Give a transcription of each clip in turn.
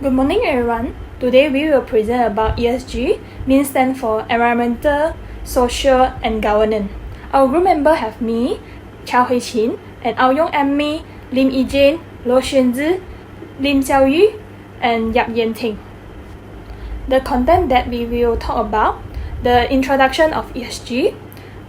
Good morning everyone. Today we will present about ESG, means stand for Environmental, Social and Governance. Our group member have me, Chao Hui-Chin, and our YONG and me, Lim Yi-Jane, Lo Xuanzi, Lim Xiaoyu, and Yap Yen-Ting. The content that we will talk about, the introduction of ESG,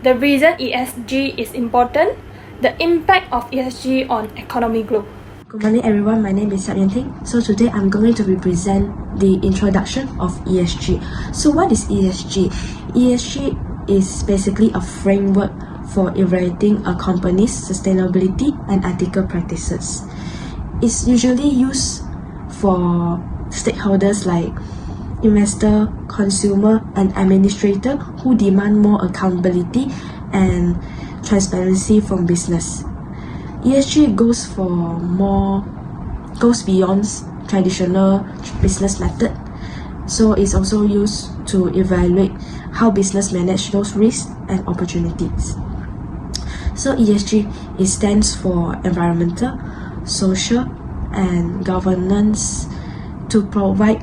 the reason ESG is important, the impact of ESG on economic growth. Good morning everyone, my name is Yap Yen-Ting. So today I'm going to represent the introduction of ESG. So what is ESG? ESG is basically a framework for evaluating a company's sustainability and ethical practices. It's usually used for stakeholders like investor, consumer and administrator who demand more accountability and transparency from business. ESG goes beyond traditional business method, so it's also used to evaluate how business manage those risks and opportunities. So ESG stands for environmental, social and governance to provide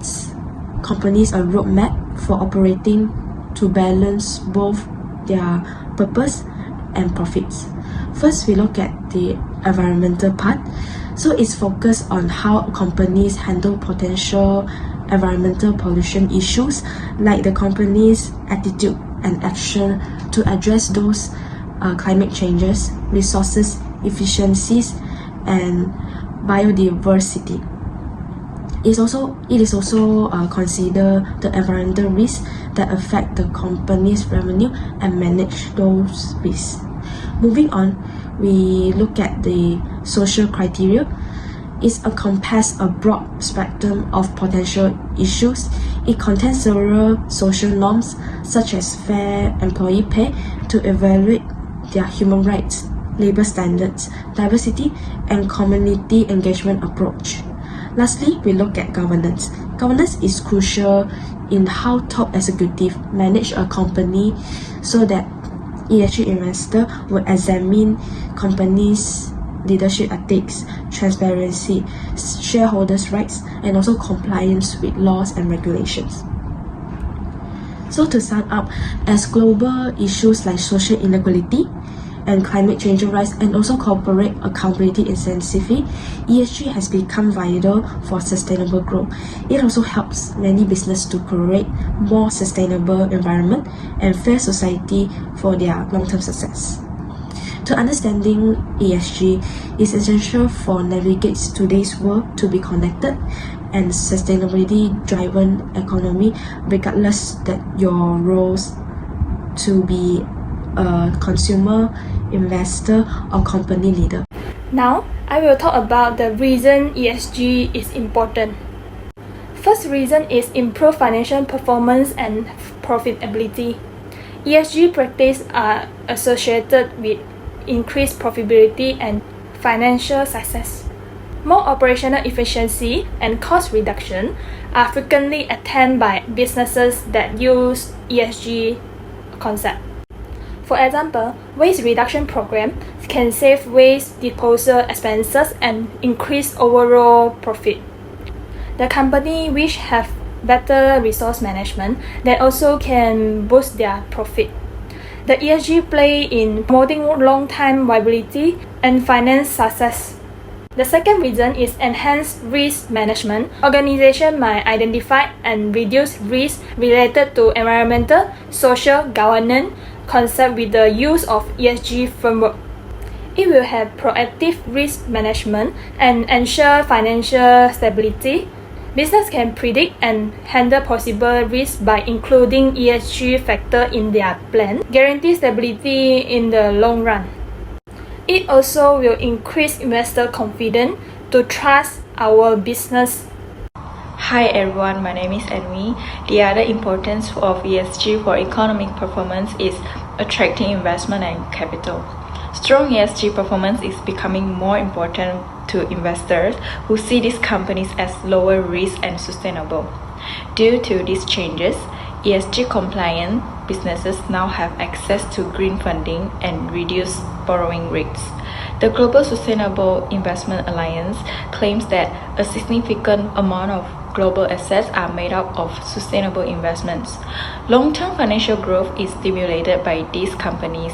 companies a roadmap for operating to balance both their purpose and profits. First, we look at the environmental part. So it's focused on how companies handle potential environmental pollution issues, like the company's attitude and action to address those climate changes, resources efficiencies, and biodiversity. It is also consider the environmental risks that affect the company's revenue and manage those risks. Moving on, we look at the social criteria. It encompasses a broad spectrum of potential issues. It contains several social norms such as fair employee pay to evaluate their human rights, labor standards, diversity, and community engagement approach. Lastly, we look at governance. Governance is crucial in how top executives manage a company so that ESG investor will examine companies' leadership ethics, transparency, shareholders' rights, and also compliance with laws and regulations. So to sum up, as global issues like social inequality and climate change rise and also corporate accountability intensively, ESG has become vital for sustainable growth. It also helps many businesses to create more sustainable environment and fair society for their long-term success. To understanding ESG is essential for navigate today's world to be connected and sustainability-driven economy, regardless that your roles to be a consumer, investor, or company leader. Now, I will talk about the reason ESG is important. First reason is improve financial performance and profitability. ESG practices are associated with increased profitability and financial success. More operational efficiency and cost reduction are frequently attained by businesses that use ESG concept. For example, waste reduction program can save waste disposal expenses and increase overall profit. The company which have better resource management, they also can boost their profit. The ESG play in promoting long-term viability and finance success. The second reason is enhanced risk management. Organization might identify and reduce risks related to environmental, social, governance concept with the use of ESG framework. It will have proactive risk management and ensure financial stability. Business can predict and handle possible risks by including ESG factor in their plan, guarantee stability in the long run. It also will increase investor confidence to trust our business. Hi everyone, my name is Envy. The other importance of ESG for economic performance is attracting investment and capital. Strong ESG performance is becoming more important to investors who see these companies as lower risk and sustainable. Due to these changes, ESG compliant businesses now have access to green funding and reduced borrowing rates. The Global Sustainable Investment Alliance claims that a significant amount of global assets are made up of sustainable investments. Long-term financial growth is stimulated by these companies'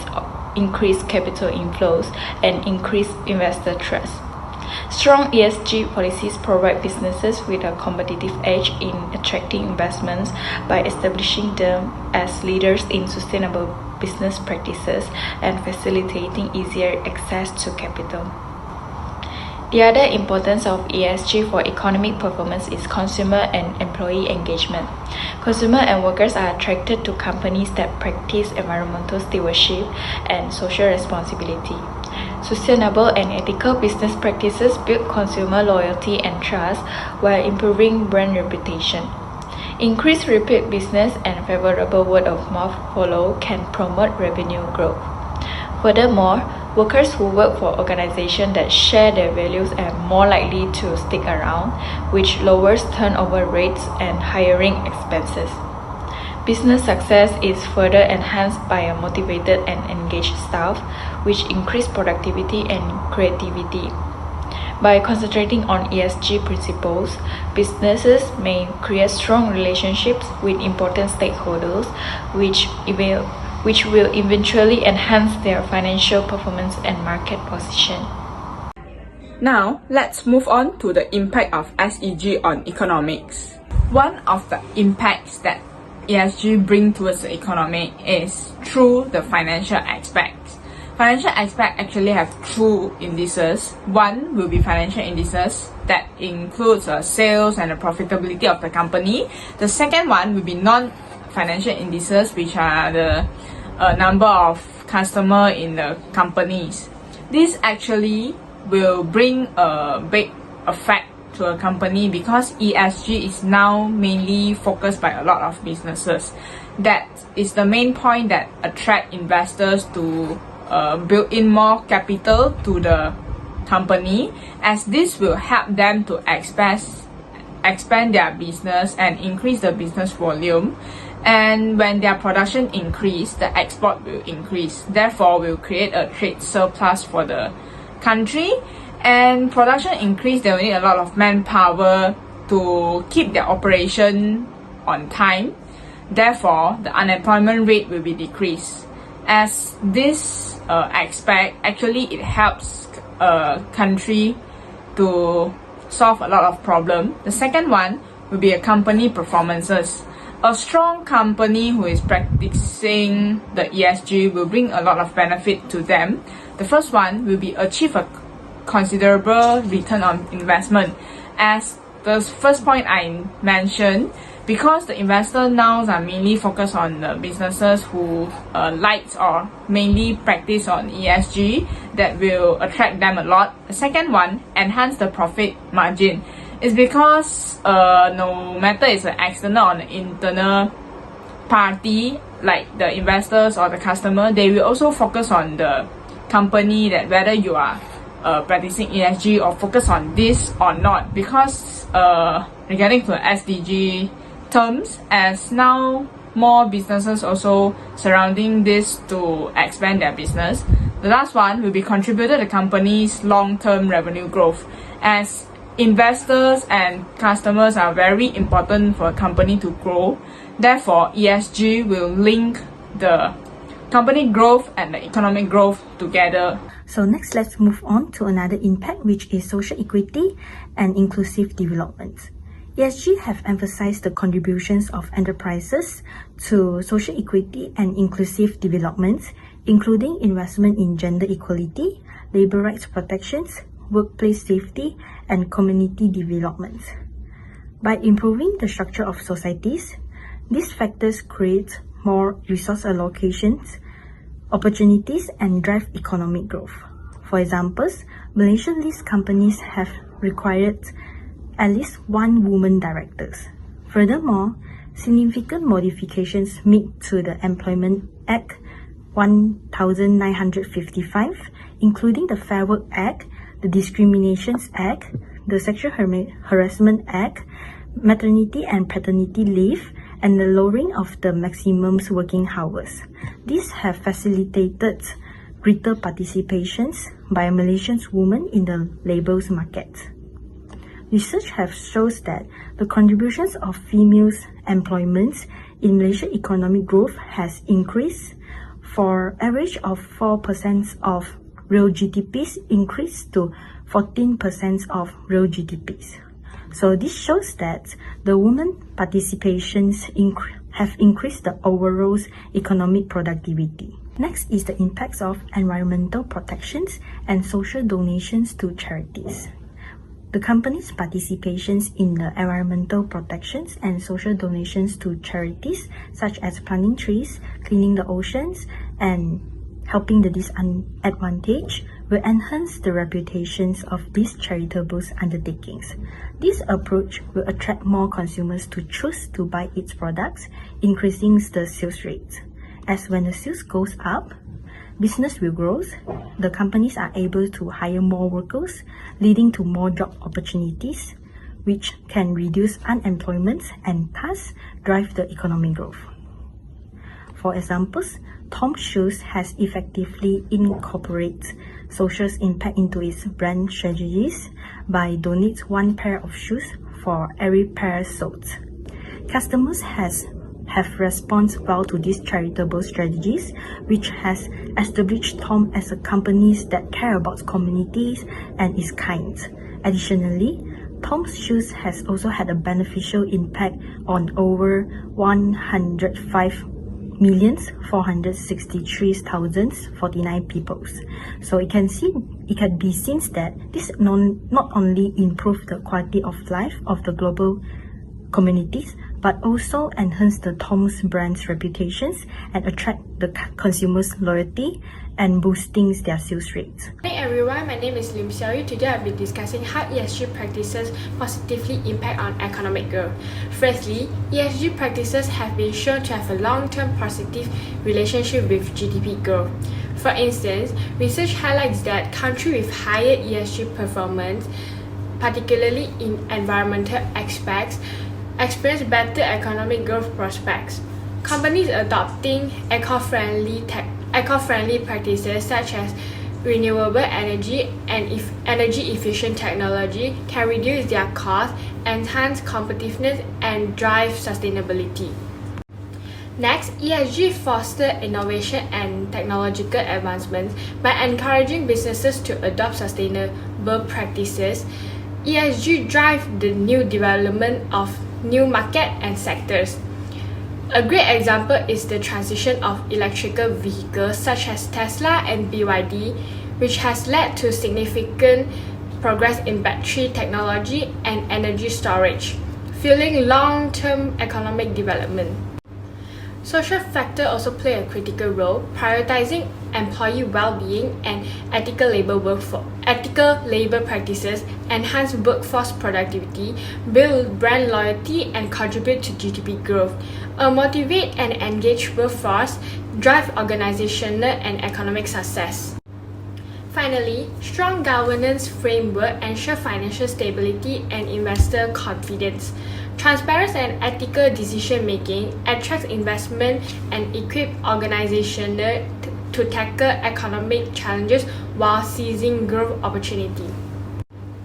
increased capital inflows and increased investor trust. Strong ESG policies provide businesses with a competitive edge in attracting investments by establishing them as leaders in sustainable business practices and facilitating easier access to capital. The other importance of ESG for economic performance is consumer and employee engagement. Consumers and workers are attracted to companies that practice environmental stewardship and social responsibility. Sustainable and ethical business practices build consumer loyalty and trust while improving brand reputation. Increased repeat business and favorable word-of-mouth follow can promote revenue growth. Furthermore, workers who work for organizations that share their values are more likely to stick around, which lowers turnover rates and hiring expenses. Business success is further enhanced by a motivated and engaged staff, which increase productivity and creativity. By concentrating on ESG principles, businesses may create strong relationships with important stakeholders, which will eventually enhance their financial performance and market position. Now, let's move on to the impact of SEG on economics. One of the impacts that ESG bring towards the economy is through the financial aspects. Financial aspects actually have two indices. One will be financial indices that includes sales and the profitability of the company. The second one will be non-financial indices, which are the number of customers in the companies. This actually will bring a big effect to a company because ESG is now mainly focused by a lot of businesses. That is the main point that attract investors to build in more capital to the company, as this will help them to expand their business and increase the business volume. And when their production increase, the export will increase. Therefore, will create a trade surplus for the country. And production increase, they will need a lot of manpower to keep their operation on time. Therefore, the unemployment rate will be decreased. As this aspect, actually it helps a country to solve a lot of problems. The second one will be a company performances. A strong company who is practicing the ESG will bring a lot of benefit to them. The first one will be achieve a considerable return on investment. As the first point I mentioned, because the investors now are mainly focused on the businesses who like or mainly practice on ESG, that will attract them a lot. The second one, enhance the profit margin. It's because no matter it's an external or an internal party, like the investors or the customer, they will also focus on the company, that whether you are practicing ESG or focus on this or not. Because regarding to SDG terms, as now more businesses also surrounding this to expand their business. The last one will be contributed to the company's long-term revenue growth, as investors and customers are very important for a company to grow. Therefore, ESG will link the company growth and the economic growth together. So next, let's move on to another impact, which is social equity and inclusive development. ESG have emphasized the contributions of enterprises to social equity and inclusive development, including investment in gender equality, labor rights protections, workplace safety, and community development. By improving the structure of societies, these factors create more resource allocations, opportunities, and drive economic growth. For example, Malaysian-listed companies have required at least one woman directors. Furthermore, significant modifications made to the Employment Act 1955, including the Fair Work Act, the Discriminations Act, the Sexual Harassment Act, maternity and paternity leave, and the lowering of the maximum working hours. These have facilitated greater participations by Malaysian women in the labour market. Research has shown that the contributions of females' employment in Malaysian economic growth has increased for average of 4% of real GDPs increased to 14% of real GDPs. So this shows that the women participations have increased the overall economic productivity. Next is the impacts of environmental protections and social donations to charities. The company's participations in the environmental protections and social donations to charities such as planting trees, cleaning the oceans, and helping the disadvantaged will enhance the reputations of these charitable undertakings. This approach will attract more consumers to choose to buy its products, increasing the sales rate. As when the sales goes up, business will grow, the companies are able to hire more workers, leading to more job opportunities, which can reduce unemployment and thus drive the economic growth. For examples, Tom Shoes has effectively incorporated social impact into its brand strategies by donating one pair of shoes for every pair sold. Customers have responded well to these charitable strategies, which has established Tom as a company that cares about communities and is kind. Additionally, Tom's Shoes has also had a beneficial impact on over 105,463,049 people. So it can be seen that this not only improve the quality of life of the global communities, but also enhance the Tom's brand's reputations and attract the consumers' loyalty and boosting their sales rates. Hey everyone, my name is Lim Xiaoyu. Today I'll be discussing how ESG practices positively impact on economic growth. Firstly, ESG practices have been shown to have a long-term positive relationship with GDP growth. For instance, research highlights that countries with higher ESG performance, particularly in environmental aspects, experience better economic growth prospects. Companies adopting eco-friendly practices such as renewable energy and energy-efficient technology can reduce their costs, enhance competitiveness, and drive sustainability. Next, ESG fosters innovation and technological advancements by encouraging businesses to adopt sustainable practices. ESG drives the new development of new market and sectors. A great example is the transition of electrical vehicles such as Tesla and BYD, which has led to significant progress in battery technology and energy storage, fueling long-term economic development. Social factors also play a critical role, prioritizing employee well-being and ethical labor practices, enhance workforce productivity, build brand loyalty, and contribute to GDP growth. A motivated and engaged workforce drive organizational and economic success. Finally, strong governance framework ensure financial stability and investor confidence. Transparent and ethical decision-making attracts investment and equip organizations to tackle economic challenges while seizing growth opportunity.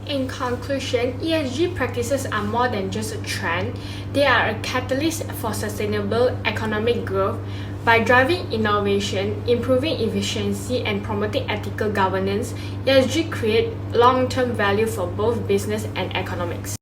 In conclusion, ESG practices are more than just a trend. They are a catalyst for sustainable economic growth. By driving innovation, improving efficiency, and promoting ethical governance, ESG creates long-term value for both business and economics.